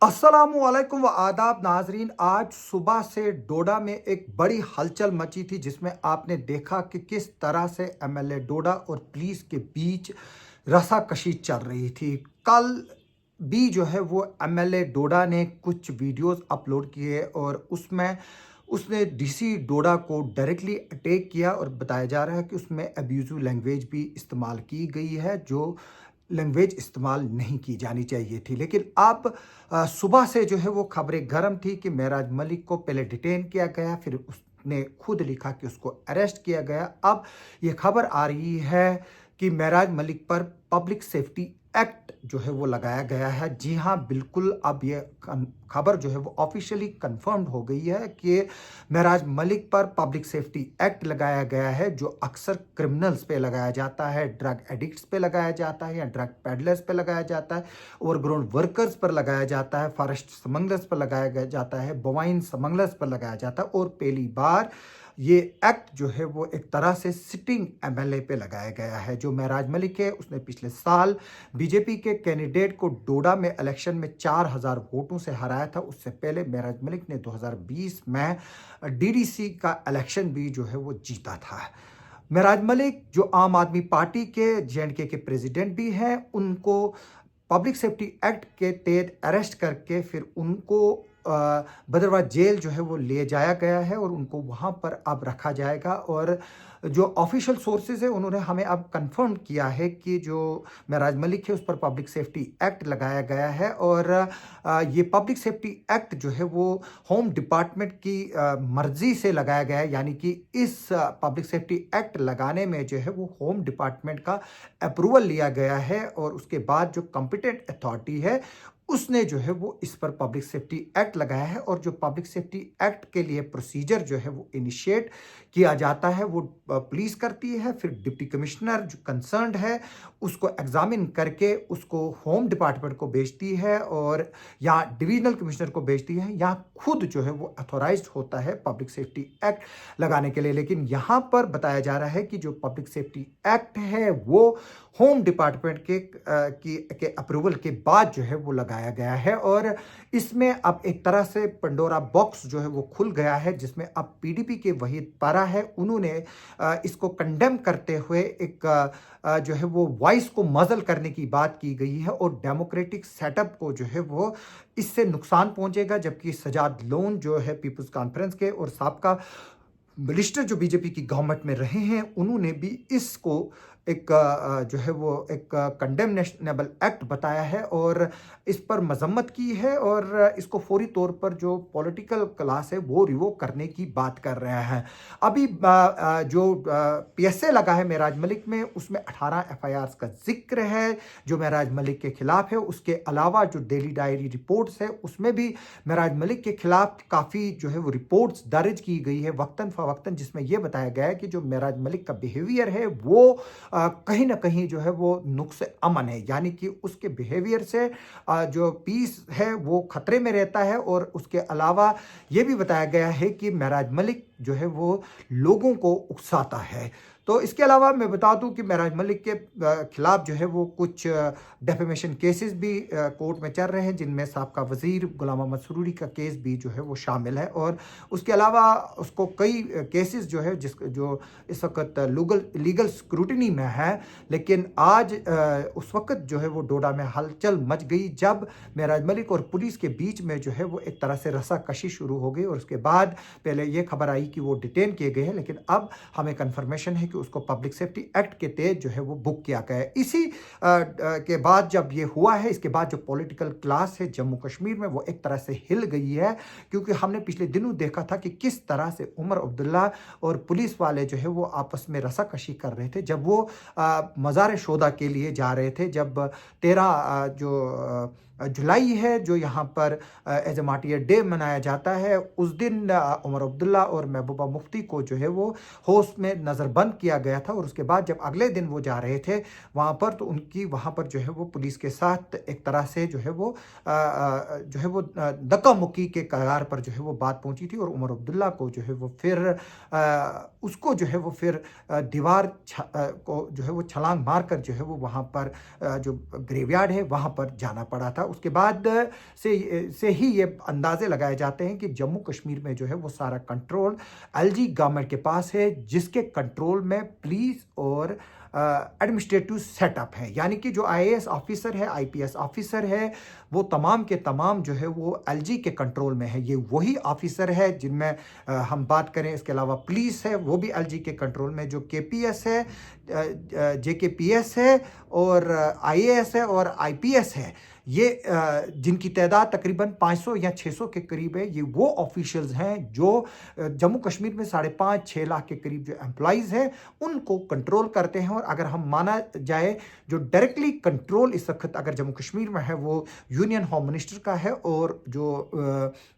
अस्सलामुअलैकुम व आदाब नाजरीन। आज सुबह से डोडा में एक बड़ी हलचल मची थी जिसमें आपने देखा कि किस तरह से एमएलए डोडा और पुलिस के बीच रसाकशी चल रही थी। कल भी जो है वो एमएलए डोडा ने कुछ वीडियोस अपलोड किए और उसमें उसने डीसी डोडा को डायरेक्टली अटैक किया और बताया जा रहा है कि उसमें अब्यूजिव लैंग्वेज भी इस्तेमाल की गई है, जो लैंग्वेज इस्तेमाल नहीं की जानी चाहिए थी। लेकिन अब सुबह से जो है वो खबरें गर्म थी कि मेराज मलिक को पहले डिटेन किया गया, फिर उसने खुद लिखा कि उसको अरेस्ट किया गया। अब ये खबर आ रही है कि मेराज मलिक पर पब्लिक सेफ्टी एक्ट जो है वो लगाया गया है। जी हाँ, बिल्कुल, अब ये खबर जो है वो ऑफिशियली कंफर्म्ड हो गई है कि मेराज मलिक पर पब्लिक सेफ्टी एक्ट लगाया गया है, जो अक्सर क्रिमिनल्स पे लगाया जाता है, ड्रग एडिक्ट्स पे लगाया जाता है या ड्रग पेडलर्स पे लगाया जाता है, ओवरग्राउंड वर्कर्स पर लगाया जाता है, फॉरेस्ट स्मगलर्स पर लगाया जाता है, बोवाइन स्मगलर्स पर लगाया जाता है। और पहली बार ये एक्ट जो है वो एक तरह से सिटिंग एमएलए पे लगाया गया है। जो मेराज मलिक है, उसने पिछले साल बीजेपी के कैंडिडेट को डोडा में इलेक्शन में 4000 वोटों से हराया था। उससे पहले मेराज मलिक ने 2020 में डीडीसी का इलेक्शन भी जो है वो जीता था। मेराज मलिक जो आम आदमी पार्टी के जेएंडके के प्रेसिडेंट भी हैं, उनको पब्लिक सेफ्टी एक्ट के तहत अरेस्ट करके फिर उनको भद्रवाह जेल जो है वो ले जाया गया है और उनको वहाँ पर अब रखा जाएगा। और जो ऑफिशियल सोर्सेज है, उन्होंने हमें अब कंफर्म किया है कि जो मेराज मलिक है उस पर पब्लिक सेफ्टी एक्ट लगाया गया है। और ये पब्लिक सेफ्टी एक्ट जो है वो होम डिपार्टमेंट की मर्जी से लगाया गया है, यानी कि इस पब्लिक सेफ्टी एक्ट लगाने में जो है वो होम डिपार्टमेंट का अप्रूवल लिया गया है और उसके बाद जो कॉम्पिटेंट अथॉरिटी है उसने जो है वो इस पर पब्लिक सेफ्टी एक्ट लगाया है। और जो पब्लिक सेफ्टी एक्ट के लिए प्रोसीजर जो है वो इनिशिएट किया जाता है, वो पुलिस करती है, फिर डिप्टी कमिश्नर जो कंसर्न्ड है उसको एग्जामिन करके उसको होम डिपार्टमेंट को भेजती है और या डिविजनल कमिश्नर को भेजती है, या खुद जो है वो अथोराइज्ड होता है पब्लिक सेफ्टी एक्ट लगाने के लिए। लेकिन यहाँ पर बताया जा रहा है कि जो पब्लिक सेफ्टी एक्ट है वो होम डिपार्टमेंट के अप्रूवल के बाद जो है वो लगाया गया है। और इसमें अब एक तरह से पंडोरा बॉक्स जो है वो खुल गया है, जिसमें अब पीडीपी के वहीद पारा है, उन्होंने इसको कंडेम करते हुए एक जो है वो वॉइस को मजल करने की बात की गई है और डेमोक्रेटिक सेटअप को जो है वो इससे नुकसान पहुंचेगा। जबकि सजाद लोन जो है पीपल्स कॉन्फ्रेंस के और साबका मिनिस्टर जो बीजेपी की गवर्नमेंट में रहे हैं, उन्होंने भी इसको एक जो है वो एक कंडेमनेबल एक्ट बताया है और इस पर मजम्मत की है और इसको फौरी तौर पर जो पॉलिटिकल क्लास है वो रिवोक करने की बात कर रहे हैं। अभी जो पीएसए लगा है मेराज मलिक में, उसमें 18 एफआईआर का जिक्र है जो मेराज मलिक के खिलाफ है। उसके अलावा जो डेली डायरी रिपोर्ट्स है उसमें भी मेराज मलिक के खिलाफ काफ़ी जो है वो रिपोर्ट्स दर्ज की गई है वक्तन फवक्तन, जिसमें यह बताया गया है कि जो मेराज मलिक का बिहेवियर है वो कहीं ना कहीं जो है वो नुक्स अमन है, यानी कि उसके बिहेवियर से जो पीस है वो खतरे में रहता है। और उसके अलावा ये भी बताया गया है कि मेराज मलिक जो है वो लोगों को उकसाता है। तो इसके अलावा मैं बता दूं कि मेराज मलिक के खिलाफ जो है वो कुछ डेफेमेशन केसेस भी कोर्ट में चल रहे हैं, जिनमें साबका वजीर गुलाम मोहम्मद सरूरी का केस भी जो है वो शामिल है। और उसके अलावा उसको कई केसेस जो है जो इस वक्त लीगल स्क्रूटिनी में है। लेकिन आज उस वक्त जो है वो डोडा में हलचल मच गई जब मेराज मलिक और पुलिस के बीच में जो है वो एक तरह से रसाकशी शुरू हो गई। और उसके बाद पहले ये खबर आई कि वो डिटेन किए गए हैं, लेकिन अब हमें कंफर्मेशन है कि उसको पब्लिक सेफ्टी एक्ट के तहत जो है वो बुक किया गया है। इसी के बाद जब ये हुआ है, इसके बाद जो पॉलिटिकल क्लास है जम्मू कश्मीर में वो एक तरह से हिल गई है, क्योंकि हमने पिछले दिनों देखा था कि किस तरह से उमर अब्दुल्ला और पुलिस वाले जो है वो आपस में रसाकशी कर रहे थे जब वो मज़ार शोदा के लिए जा रहे थे। जब 13 जो जुलाई है, जो यहाँ पर एज ए मार्टियर डे मनाया जाता है, उस दिन उमर अब्दुल्ला और महबूबा मुफ्ती को जो है वो होश में नज़रबंद किया गया था। और उसके बाद जब अगले दिन वो जा रहे थे वहाँ पर, तो उनकी वहाँ पर जो है वो पुलिस के साथ एक तरह से जो है वो धक्का मुक्की के कगार पर जो है वो बात पहुँची थी। और उमर अब्दुल्ला को जो है वो फिर उसको जो है वो फिर दीवार को जो है वो छलांग मार कर जो है वो वहाँ पर जो ग्रेवयार्ड है वहाँ पर जाना पड़ा था। उसके बाद से ही ये अंदाजे लगाए जाते हैं कि जम्मू कश्मीर में जो है वो सारा कंट्रोल एलजी गवर्नमेंट के पास है, जिसके कंट्रोल में पुलिस और एडमिनिस्ट्रेटिव सेटअप है। यानी कि जो आईएएस ऑफिसर है, आईपीएस ऑफिसर है, वो तमाम के तमाम जो है वो एलजी के कंट्रोल में है। ये वही ऑफिसर है जिनमें हम बात करें, इसके अलावा पुलिस है वो भी एलजी के कंट्रोल में, जो केपीएस है, जेकेपीएस है और आईएएस है और आईपीएस है। ये जिनकी तादाद तकरीबन 500 या 600 के करीब है, ये वो ऑफिशियल्स हैं जो जम्मू कश्मीर में 5.5-6 लाख के करीब जो एम्प्लॉइज़ हैं उनको कंट्रोल करते हैं। और अगर हम माना जाए जो डायरेक्टली कंट्रोल इस वक्त अगर जम्मू कश्मीर में है वो यूनियन होम मिनिस्टर का है और जो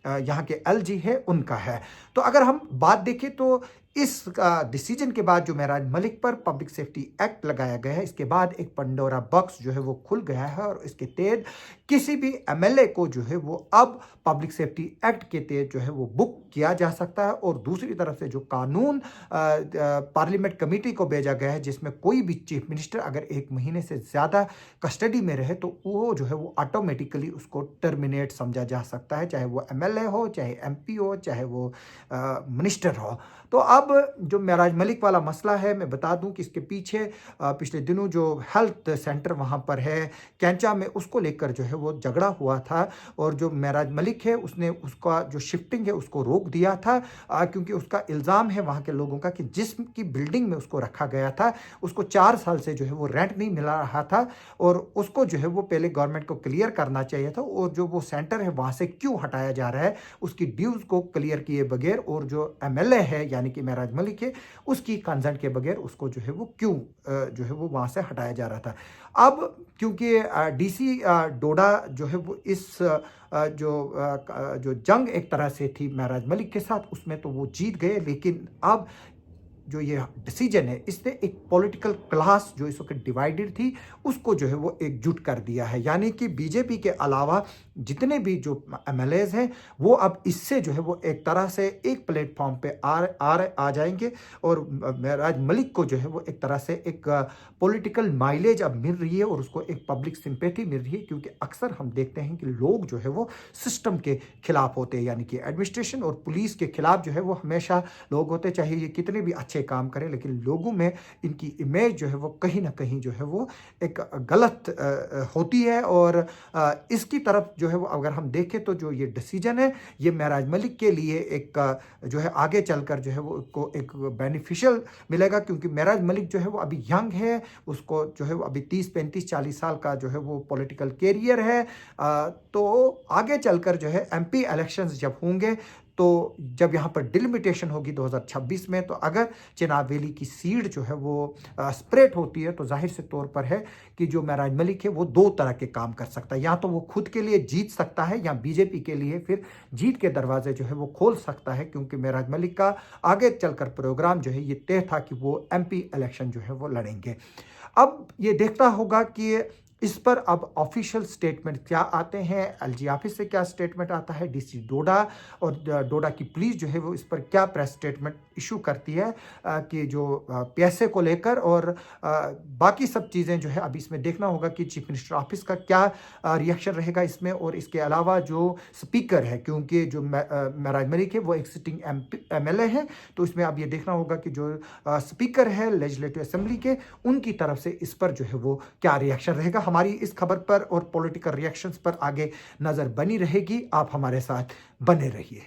यहाँ के एलजी है उनका है। तो अगर हम बात देखें तो इस डिसीजन के बाद जो महराज मलिक पर पब्लिक सेफ्टी एक्ट लगाया गया है, इसके बाद एक पंडोरा बॉक्स जो है वो खुल गया है और इसके तहत किसी भी एमएलए को जो है वो अब पब्लिक सेफ्टी एक्ट के तहत जो है वो बुक किया जा सकता है। और दूसरी तरफ से जो कानून पार्लियामेंट कमेटी को भेजा गया है, जिसमें कोई भी चीफ मिनिस्टर अगर 1 महीने से ज़्यादा कस्टडी में रहे तो वो जो है वो ऑटोमेटिकली उसको टर्मिनेट समझा जा सकता है, चाहे वो एमएलए हो, चाहे एमपी हो, चाहे वो मिनिस्टर हो। तो अब जो महराज मलिक वाला मसला है, मैं बता दूं कि इसके पीछे पिछले दिनों जो हेल्थ सेंटर वहां पर है कैंचा में, उसको लेकर जो है वो झगड़ा हुआ था और जो महराज मलिक है उसने उसका जो शिफ्टिंग है उसको रोक दिया था, क्योंकि उसका इल्ज़ाम है वहाँ के लोगों का कि जिसकी बिल्डिंग में उसको रखा गया था उसको 4 साल से जो है वो रेंट नहीं मिला रहा था और उसको जो है वो पहले गवर्नमेंट को क्लियर करना चाहिए था। और जो वो सेंटर है वहाँ से क्यों हटाया जा रहा है, उसकी ड्यूज़ को क्लियर किए बगैर, और जो एमएलए है यानी कि महराज मलिक है उसकी कंसेंट के बगैर उसको जो है वो क्यों जो है वो वहाँ से हटाया जा रहा था। अब क्योंकि डीसी डोडा जो है वो इस जो जंग एक तरह से थी महराज मलिक के साथ, उसमें तो वो जीत गए, लेकिन अब जो ये डिसीजन है इसने एक पॉलिटिकल क्लास जो इस वक्त डिवाइडेड थी उसको जो है वो एकजुट कर दिया है। यानी कि बीजेपी के अलावा जितने भी जो एमएलएज हैं वो अब इससे जो है वो एक तरह से एक प्लेटफॉर्म पे आ जाएंगे और महराज मलिक को जो है वो एक तरह से एक पॉलिटिकल माइलेज अब मिल रही है और उसको एक पब्लिक सिंपैथी मिल रही है। क्योंकि अक्सर हम देखते हैं कि लोग जो है वो सिस्टम के खिलाफ होते हैं, यानी कि एडमिनिस्ट्रेशन और पुलिस के खिलाफ जो है वो हमेशा लोग होते, चाहे ये कितने भी अच्छे काम करें, लेकिन लोगों में इनकी इमेज जो है वो कहीं ना कहीं जो है वो एक गलत होती है। और इसकी तरफ जो है वो अगर हम देखें तो जो ये डिसीजन है ये महराज मलिक के लिए एक जो है आगे चलकर जो है वो को एक बेनिफिशियल मिलेगा, क्योंकि महराज मलिक जो है वो अभी यंग है, उसको जो है वो अभी 30-35-40 साल का जो है वो पॉलिटिकल कैरियर है। तो आगे चलकर जो है एमपी इलेक्शंस जब होंगे तो जब यहाँ पर डिलिमिटेशन होगी 2026 में, तो अगर चिनाब वैली की सीट जो है वो स्प्रेड होती है तो जाहिर से तौर पर है कि जो महराज मलिक है वो 2 तरह के काम कर सकता है, या तो वो खुद के लिए जीत सकता है या बीजेपी के लिए फिर जीत के दरवाजे जो है वो खोल सकता है। क्योंकि महराज मलिक का आगे चलकर प्रोग्राम जो है ये तय था कि वो एमपी इलेक्शन जो है वो लड़ेंगे। अब ये देखता होगा कि इस पर अब ऑफिशियल स्टेटमेंट क्या आते हैं, एलजी ऑफिस से क्या स्टेटमेंट आता है, डीसी डोडा और डोडा की पुलिस जो है वो इस पर क्या प्रेस स्टेटमेंट इशू करती है कि जो पैसे को लेकर और बाकी सब चीज़ें जो है अभी इसमें देखना होगा कि चीफ मिनिस्टर ऑफिस का क्या रिएक्शन रहेगा इसमें। और इसके अलावा जो स्पीकर है, क्योंकि जो महराज मलिक है वो एक सिटिंग एमएलए है, तो इसमें अब ये देखना होगा कि जो स्पीकर है लेजिस्लेटिव असेंबली के, उनकी तरफ से इस पर जो है वो क्या रिएक्शन रहेगा। हमारी इस खबर पर और पॉलिटिकल रिएक्शंस पर आगे नजर बनी रहेगी। आप हमारे साथ बने रहिए।